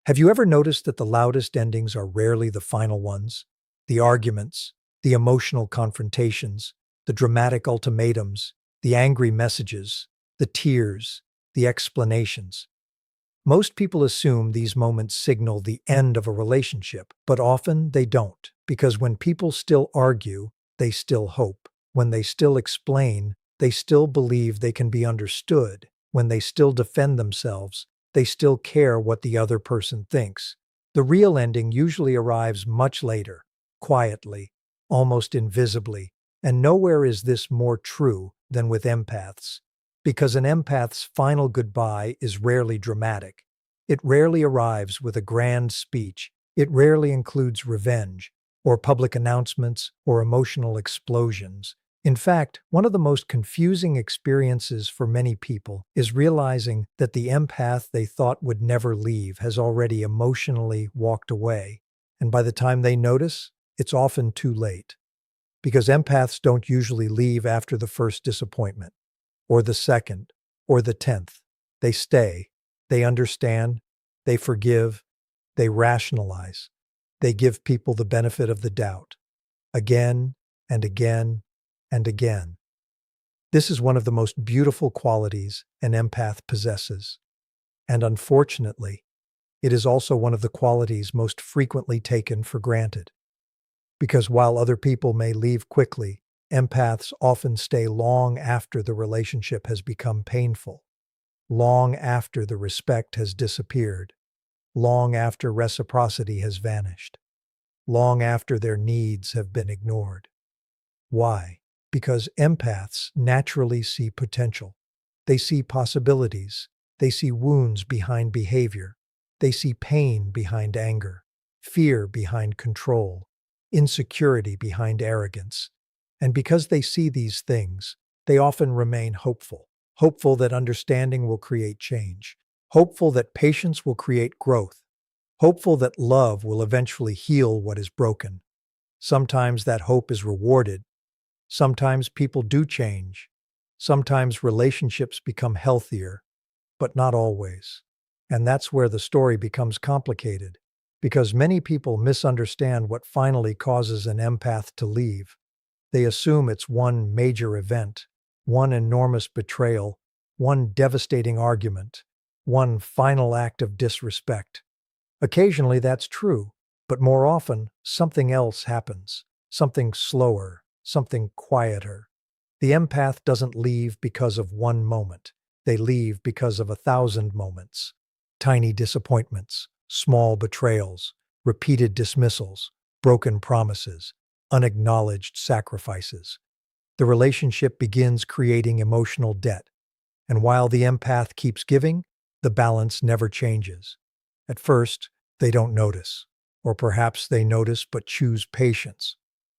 Have you ever noticed that the loudest endings are rarely the final ones? The arguments, the emotional confrontations, the dramatic ultimatums, the angry messages, the tears, the explanations. Most people assume these moments signal the end of a relationship, but often they don't, because when people still argue, they still hope. When they still explain, they still believe they can be understood. When they still defend themselves, they still care what the other person thinks. The real ending usually arrives much later, quietly, almost invisibly, and nowhere is this more true than with empaths. Because an empath's final goodbye is rarely dramatic. It rarely arrives with a grand speech. It rarely includes revenge, or public announcements, or emotional explosions. In fact, one of the most confusing experiences for many people is realizing that the empath they thought would never leave has already emotionally walked away. And by the time they notice, it's often too late. Because empaths don't usually leave after the first disappointment, or the second, or the 10th. They stay, they understand, they forgive, they rationalize, they give people the benefit of the doubt, again and again and again. This is one of the most beautiful qualities an empath possesses. And unfortunately, it is also one of the qualities most frequently taken for granted. Because while other people may leave quickly, empaths often stay long after the relationship has become painful, long after the respect has disappeared, long after reciprocity has vanished, long after their needs have been ignored. Why? Because empaths naturally see potential. They see possibilities. They see wounds behind behavior. They see pain behind anger, fear behind control, insecurity behind arrogance. And because they see these things, they often remain hopeful. Hopeful that understanding will create change. Hopeful that patience will create growth. Hopeful that love will eventually heal what is broken. Sometimes that hope is rewarded. Sometimes people do change. Sometimes relationships become healthier, but not always. And that's where the story becomes complicated, because many people misunderstand what finally causes an empath to leave. They assume it's one major event, one enormous betrayal, one devastating argument, one final act of disrespect. Occasionally that's true, but more often something else happens, something slower, something quieter. The empath doesn't leave because of one moment. They leave because of 1,000 moments. Tiny disappointments, small betrayals, repeated dismissals, broken promises, unacknowledged sacrifices. The relationship begins creating emotional debt, and while the empath keeps giving, the balance never changes. At first, they don't notice, or perhaps they notice but choose patience.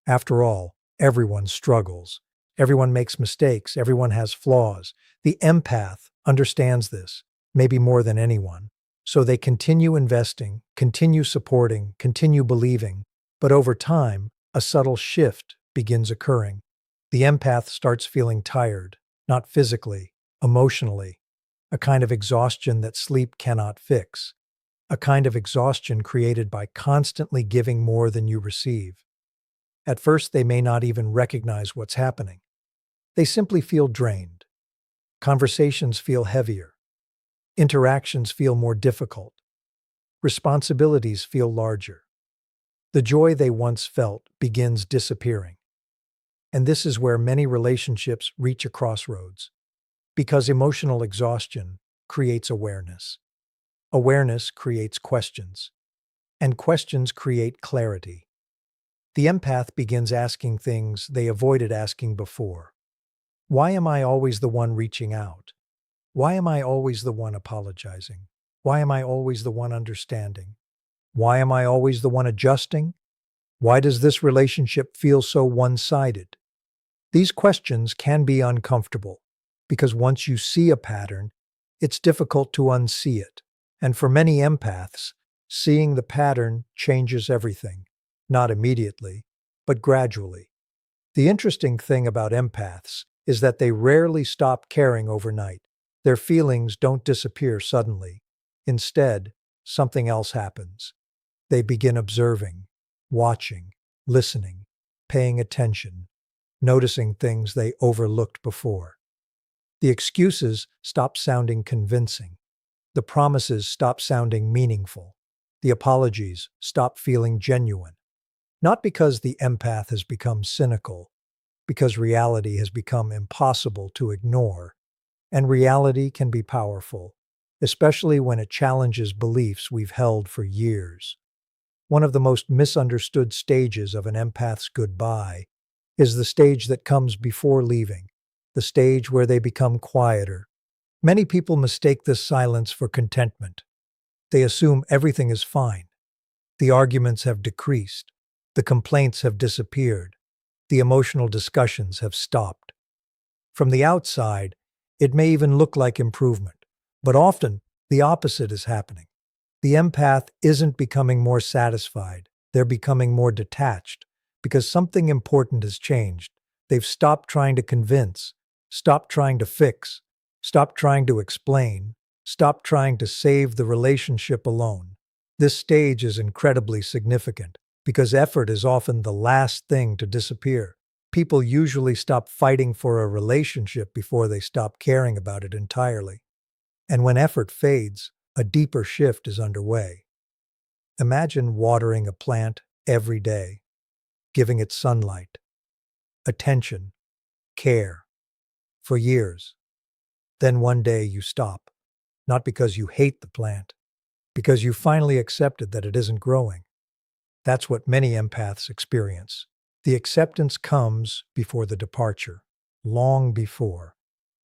After all, everyone struggles. Everyone makes mistakes. Everyone has flaws. The empath understands this, maybe more than anyone. So they continue investing, continue supporting, continue believing. But over time, a subtle shift begins occurring. The empath starts feeling tired, not physically, emotionally, a kind of exhaustion that sleep cannot fix, a kind of exhaustion created by constantly giving more than you receive. At first, they may not even recognize what's happening. They simply feel drained. Conversations feel heavier. Interactions feel more difficult. Responsibilities feel larger. The joy they once felt begins disappearing. And this is where many relationships reach a crossroads, because emotional exhaustion creates awareness. Awareness creates questions, and questions create clarity. The empath begins asking things they avoided asking before. Why am I always the one reaching out? Why am I always the one apologizing? Why am I always the one understanding? Why am I always the one adjusting? Why does this relationship feel so one-sided? These questions can be uncomfortable, because once you see a pattern, it's difficult to unsee it. And for many empaths, seeing the pattern changes everything, not immediately, but gradually. The interesting thing about empaths is that they rarely stop caring overnight. Their feelings don't disappear suddenly. Instead, something else happens. They begin observing, watching, listening, paying attention, noticing things they overlooked before. The excuses stop sounding convincing. The promises stop sounding meaningful. The apologies stop feeling genuine. Not because the empath has become cynical, because reality has become impossible to ignore. And reality can be powerful, especially when it challenges beliefs we've held for years. One of the most misunderstood stages of an empath's goodbye is the stage that comes before leaving, the stage where they become quieter. Many people mistake this silence for contentment. They assume everything is fine. The arguments have decreased. The complaints have disappeared. The emotional discussions have stopped. From the outside, it may even look like improvement, but often the opposite is happening. The empath isn't becoming more satisfied, they're becoming more detached because something important has changed. They've stopped trying to convince, stopped trying to fix, stopped trying to explain, stopped trying to save the relationship alone. This stage is incredibly significant because effort is often the last thing to disappear. People usually stop fighting for a relationship before they stop caring about it entirely. And when effort fades, a deeper shift is underway. Imagine watering a plant every day, giving it sunlight, attention, care, for years. Then one day you stop, not because you hate the plant, because you finally accepted that it isn't growing. That's what many empaths experience. The acceptance comes before the departure, long before.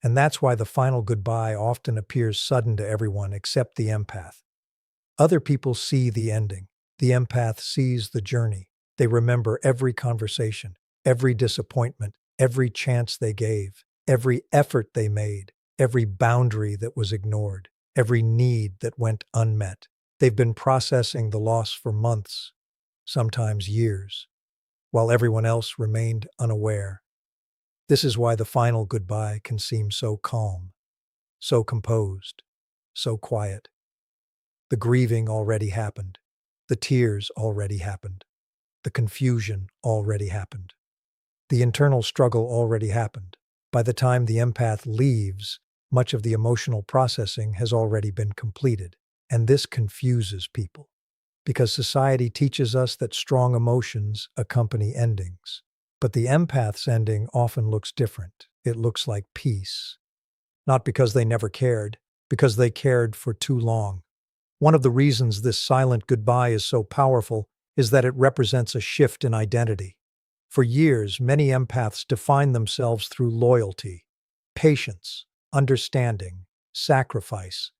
And that's why the final goodbye often appears sudden to everyone except the empath. Other people see the ending. The empath sees the journey. They remember every conversation, every disappointment, every chance they gave, every effort they made, every boundary that was ignored, every need that went unmet. They've been processing the loss for months, sometimes years, while everyone else remained unaware. This is why the final goodbye can seem so calm, so composed, so quiet. The grieving already happened. The tears already happened. The confusion already happened. The internal struggle already happened. By the time the empath leaves, much of the emotional processing has already been completed. And this confuses people, because society teaches us that strong emotions accompany endings. But the empath's ending often looks different. It looks like peace. Not because they never cared, because they cared for too long. One of the reasons this silent goodbye is so powerful is that it represents a shift in identity. For years, many empaths define themselves through loyalty, patience, understanding, sacrifice.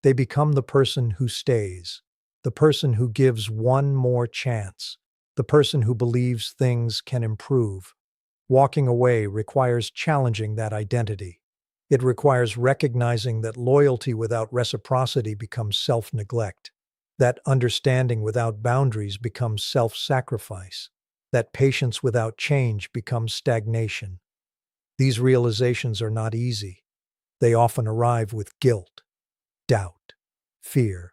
They become the person who stays, the person who gives one more chance, the person who believes things can improve. Walking away requires challenging that identity. It requires recognizing that loyalty without reciprocity becomes self-neglect, that understanding without boundaries becomes self-sacrifice, that patience without change becomes stagnation. These realizations are not easy. They often arrive with guilt, doubt, fear.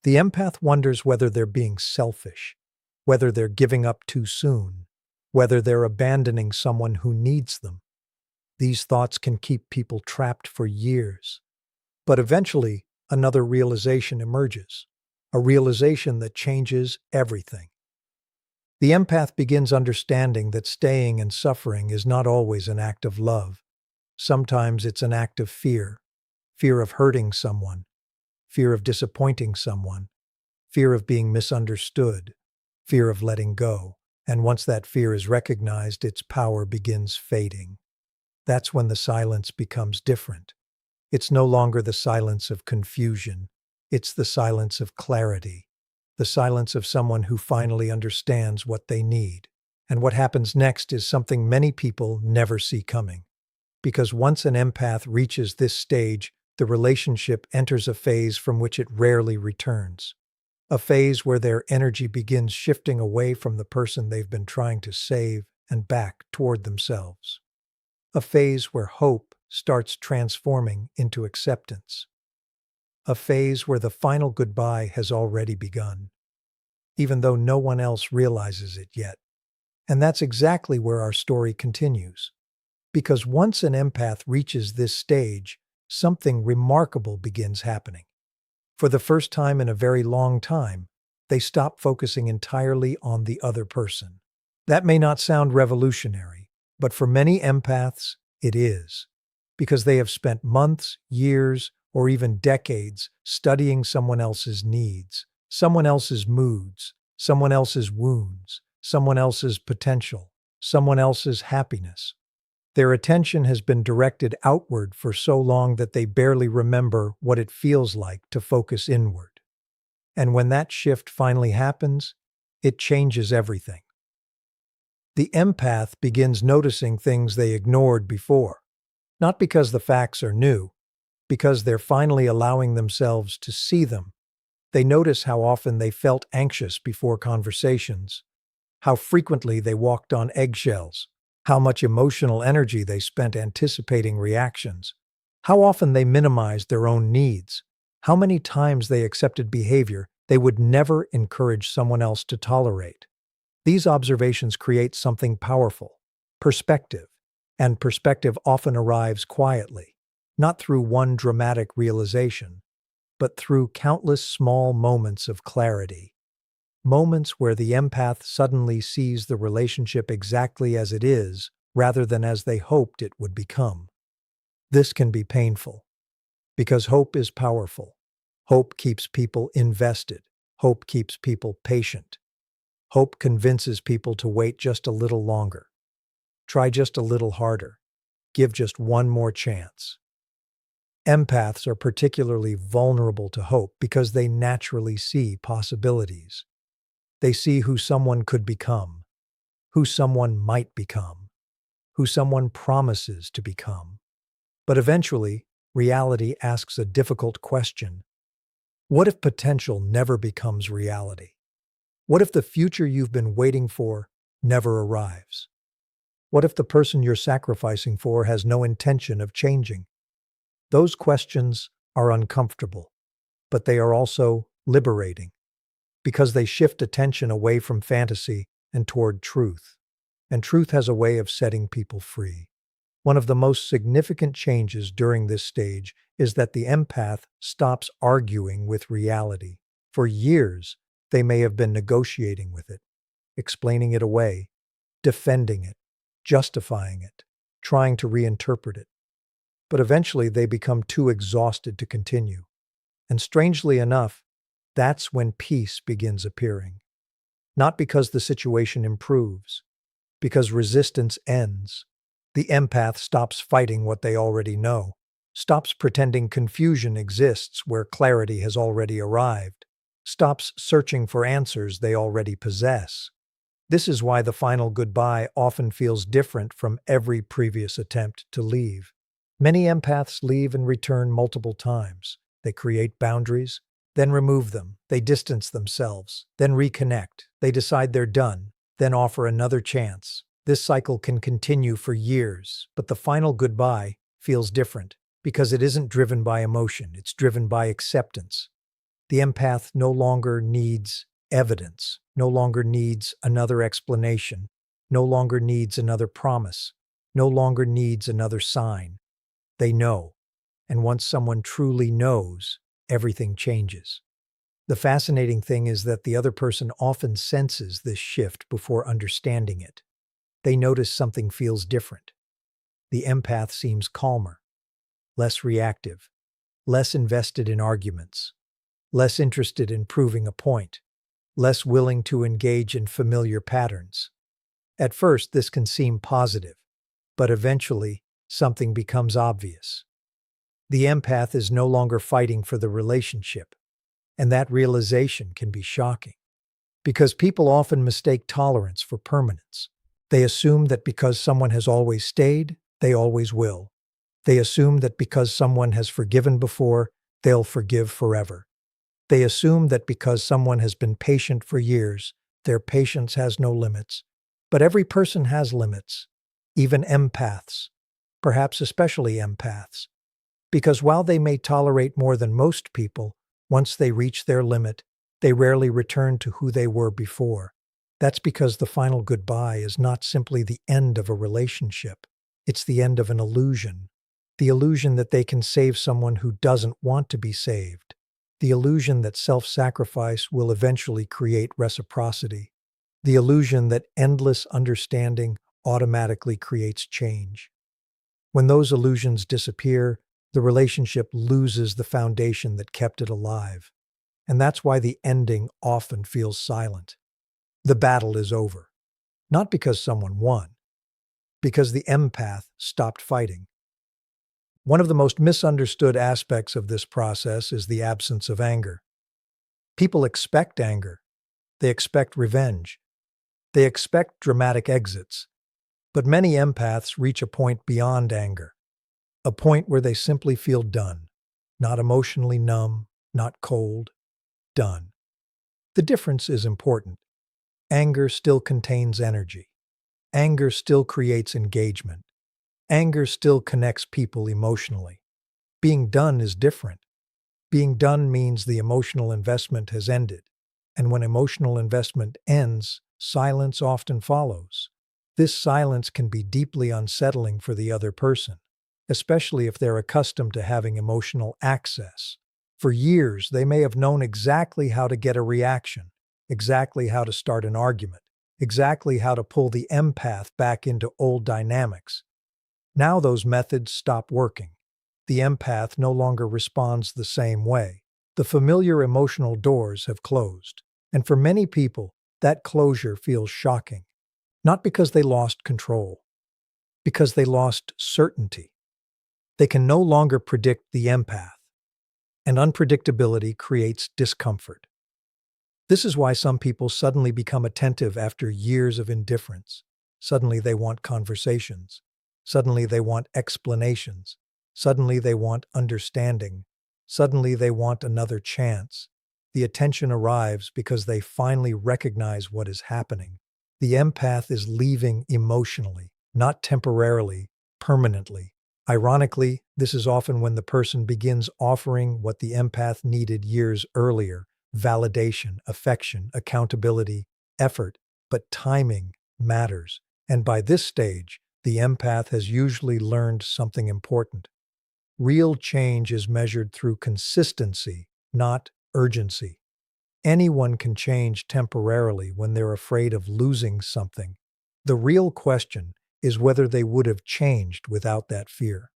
The empath wonders whether they're being selfish, whether they're giving up too soon, whether they're abandoning someone who needs them. These thoughts can keep people trapped for years. But eventually, another realization emerges, a realization that changes everything. The empath begins understanding that staying and suffering is not always an act of love. Sometimes it's an act of fear, fear of hurting someone, fear of disappointing someone, fear of being misunderstood, fear of letting go. And once that fear is recognized, its power begins fading. That's when the silence becomes different. It's no longer the silence of confusion. It's the silence of clarity, the silence of someone who finally understands what they need. And what happens next is something many people never see coming. Because once an empath reaches this stage, the relationship enters a phase from which it rarely returns. A phase where their energy begins shifting away from the person they've been trying to save and back toward themselves. A phase where hope starts transforming into acceptance. a phase where the final goodbye has already begun, even though no one else realizes it yet. And that's exactly where our story continues. Because once an empath reaches this stage, something remarkable begins happening. For the first time in a very long time, they stop focusing entirely on the other person. That may not sound revolutionary, but for many empaths, it is. Because they have spent months, years, or even decades studying someone else's needs, someone else's moods, someone else's wounds, someone else's potential, someone else's happiness. Their attention has been directed outward for so long that they barely remember what it feels like to focus inward. And when that shift finally happens, it changes everything. The empath begins noticing things they ignored before, not because the facts are new, because they're finally allowing themselves to see them. They notice how often they felt anxious before conversations, how frequently they walked on eggshells, how much emotional energy they spent anticipating reactions, how often they minimized their own needs, how many times they accepted behavior they would never encourage someone else to tolerate. These observations create something powerful: perspective. And perspective often arrives quietly, not through one dramatic realization, but through countless small moments of clarity. Moments where the empath suddenly sees the relationship exactly as it is, rather than as they hoped it would become. This can be painful, because hope is powerful. Hope keeps people invested. Hope keeps people patient. Hope convinces people to wait just a little longer. Try just a little harder. Give just one more chance. Empaths are particularly vulnerable to hope because they naturally see possibilities. They see who someone could become, who someone might become, who someone promises to become. But eventually, reality asks a difficult question. What if potential never becomes reality? What if the future you've been waiting for never arrives? What if the person you're sacrificing for has no intention of changing? Those questions are uncomfortable, but they are also liberating, because they shift attention away from fantasy and toward truth. And truth has a way of setting people free. One of the most significant changes during this stage is that the empath stops arguing with reality. For years, they may have been negotiating with it, explaining it away, defending it, justifying it, trying to reinterpret it. But eventually they become too exhausted to continue. And strangely enough, that's when peace begins appearing. Not because the situation improves, because resistance ends. The empath stops fighting what they already know, stops pretending confusion exists where clarity has already arrived, stops searching for answers they already possess. This is why the final goodbye often feels different from every previous attempt to leave. Many empaths leave and return multiple times. They create boundaries, then remove them. They distance themselves, then reconnect. They decide they're done, then offer another chance. This cycle can continue for years, but the final goodbye feels different because it isn't driven by emotion, it's driven by acceptance. The empath no longer needs evidence, no longer needs another explanation, no longer needs another promise, no longer needs another sign. They know, and once someone truly knows, everything changes. The fascinating thing is that the other person often senses this shift before understanding it. They notice something feels different. The empath seems calmer, less reactive, less invested in arguments, less interested in proving a point, less willing to engage in familiar patterns. At first, this can seem positive, but eventually, something becomes obvious. The empath is no longer fighting for the relationship, and that realization can be shocking. Because people often mistake tolerance for permanence. They assume that because someone has always stayed, they always will. They assume that because someone has forgiven before, they'll forgive forever. They assume that because someone has been patient for years, their patience has no limits. But every person has limits, even empaths, perhaps especially empaths. Because while they may tolerate more than most people, once they reach their limit, they rarely return to who they were before. That's because the final goodbye is not simply the end of a relationship. It's the end of an illusion. The illusion that they can save someone who doesn't want to be saved. The illusion that self-sacrifice will eventually create reciprocity. The illusion that endless understanding automatically creates change. When those illusions disappear, the relationship loses the foundation that kept it alive. And that's why the ending often feels silent. The battle is over. Not because someone won, because the empath stopped fighting. One of the most misunderstood aspects of this process is the absence of anger. People expect anger. They expect revenge. They expect dramatic exits. But many empaths reach a point beyond anger. A point where they simply feel done. Not emotionally numb, not cold. Done. The difference is important. Anger still contains energy. Anger still creates engagement. Anger still connects people emotionally. Being done is different. Being done means the emotional investment has ended. And when emotional investment ends, silence often follows. This silence can be deeply unsettling for the other person, especially if they're accustomed to having emotional access. For years, they may have known exactly how to get a reaction, exactly how to start an argument, exactly how to pull the empath back into old dynamics. Now those methods stop working. The empath no longer responds the same way. The familiar emotional doors have closed. And for many people, that closure feels shocking. Not because they lost control, because they lost certainty. They can no longer predict the empath, and unpredictability creates discomfort. This is why some people suddenly become attentive after years of indifference. Suddenly they want conversations. Suddenly they want explanations. Suddenly they want understanding. Suddenly they want another chance. The attention arrives because they finally recognize what is happening. The empath is leaving emotionally, not temporarily, permanently. Ironically, this is often when the person begins offering what the empath needed years earlier: validation, affection, accountability, effort. But timing matters. And by this stage, the empath has usually learned something important. Real change is measured through consistency, not urgency. Anyone can change temporarily when they're afraid of losing something. The real question is whether they would have changed without that fear.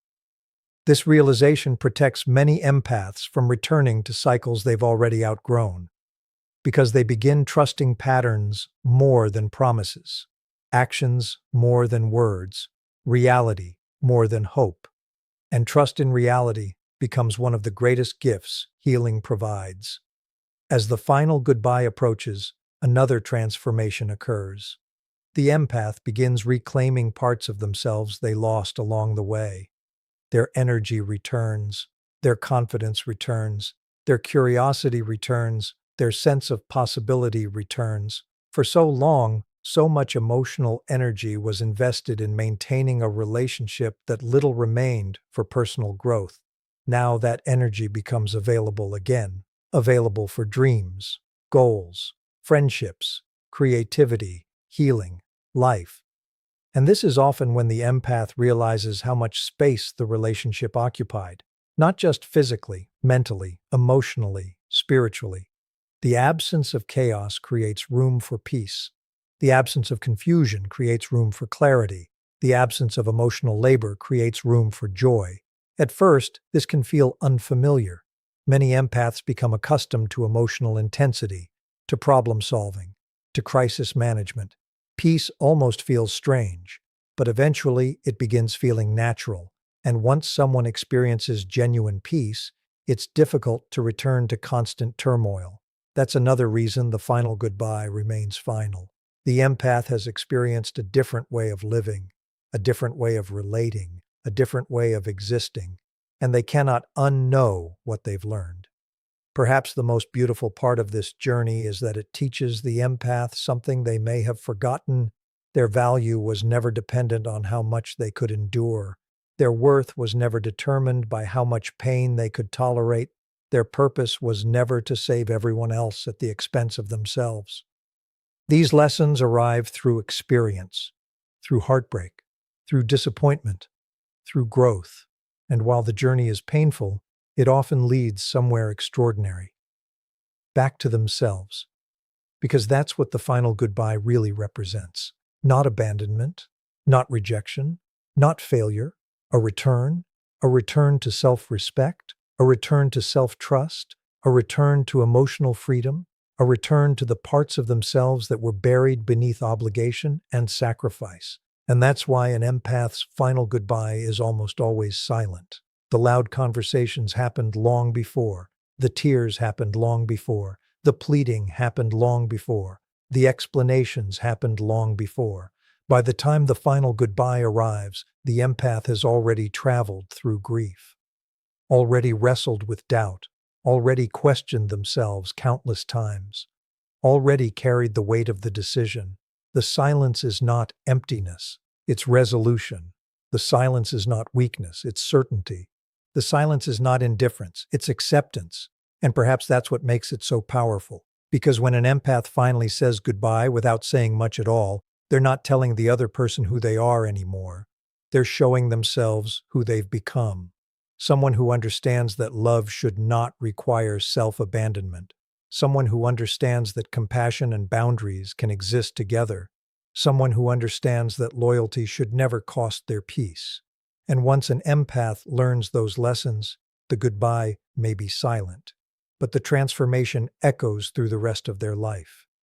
This realization protects many empaths from returning to cycles they've already outgrown, because they begin trusting patterns more than promises, actions more than words, reality more than hope. And trust in reality becomes one of the greatest gifts healing provides. As the final goodbye approaches, another transformation occurs. The empath begins reclaiming parts of themselves they lost along the way. Their energy returns, their confidence returns, their curiosity returns, their sense of possibility returns. For so long, so much emotional energy was invested in maintaining a relationship that little remained for personal growth. Now that energy becomes available again, available for dreams, goals, friendships, creativity, healing, life. And this is often when the empath realizes how much space the relationship occupied, not just physically, mentally, emotionally, spiritually. The absence of chaos creates room for peace. The absence of confusion creates room for clarity. The absence of emotional labor creates room for joy. At first, this can feel unfamiliar. Many empaths become accustomed to emotional intensity, to problem solving, to crisis management. Peace almost feels strange, but eventually it begins feeling natural. And once someone experiences genuine peace, it's difficult to return to constant turmoil. That's another reason the final goodbye remains final. The empath has experienced a different way of living, a different way of relating, a different way of existing, and they cannot unknow what they've learned. Perhaps the most beautiful part of this journey is that it teaches the empath something they may have forgotten. Their value was never dependent on how much they could endure. Their worth was never determined by how much pain they could tolerate. Their purpose was never to save everyone else at the expense of themselves. These lessons arrive through experience, through heartbreak, through disappointment, through growth. And while the journey is painful, it often leads somewhere extraordinary. Back to themselves. Because that's what the final goodbye really represents. Not abandonment, not rejection, not failure, a return to self-respect, a return to self-trust, a return to emotional freedom, a return to the parts of themselves that were buried beneath obligation and sacrifice. And that's why an empath's final goodbye is almost always silent. The loud conversations happened long before. The tears happened long before. The pleading happened long before. The explanations happened long before. By the time the final goodbye arrives, the empath has already traveled through grief, already wrestled with doubt, already questioned themselves countless times, already carried the weight of the decision. The silence is not emptiness, it's resolution. The silence is not weakness, it's certainty. The silence is not indifference, it's acceptance. And perhaps that's what makes it so powerful. Because when an empath finally says goodbye without saying much at all, they're not telling the other person who they are anymore. They're showing themselves who they've become. Someone who understands that love should not require self-abandonment. Someone who understands that compassion and boundaries can exist together. Someone who understands that loyalty should never cost their peace. And once an empath learns those lessons, the goodbye may be silent, but the transformation echoes through the rest of their life.